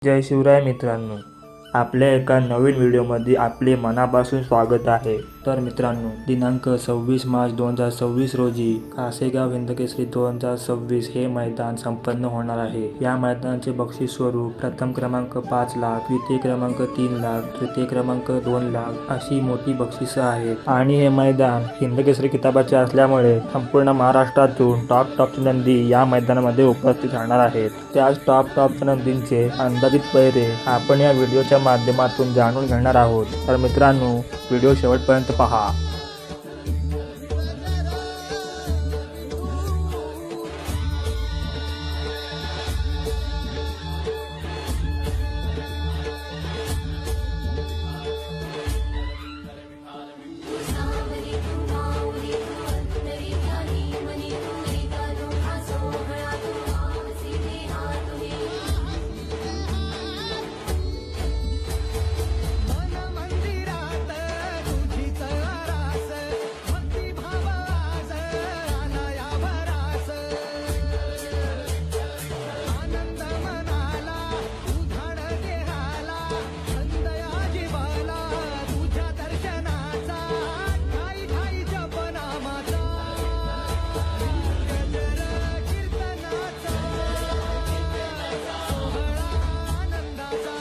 जय शिवराय मित्रांनो, आपल्या एका नवीन व्हिडिओमध्ये आपले मनापासून स्वागत आहे। तर मित्रांनो, दिनांक 26 मार्च 2026 रोजी कासेगाव हिंदकेसरी 2026 हे मैदान संपन्न होणार आहे। या मैदानाचे बक्षीस स्वरूप प्रथम क्रमांक 5 लाख, द्वितीय क्रमांक 3 लाख, तृतीय क्रमांक 2 लाख अशी मोठी बक्षिसं आहेत। आणि हे मैदान हिंदकेसरी किताबाचे असल्यामुळे संपूर्ण महाराष्ट्रातून टॉपचे नंदी या मैदानामध्ये उपस्थित राहणार आहेत। त्याच टॉपच्या नंदींचे अंदाजित पैरे आपण या व्हिडिओच्या माध्यमातून जाणून घेणार आहोत। तर मित्रांनो, व्हिडिओ शेवटपर्यंत पहा।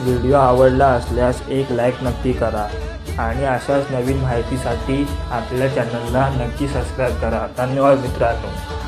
व्हिडिओ आवडला असल्यास एक लाईक नक्की करा आणि अशाच नवीन माहितीसाठी आपल्या चॅनलला नक्की सबस्क्राईब करा। धन्यवाद मित्रांनो।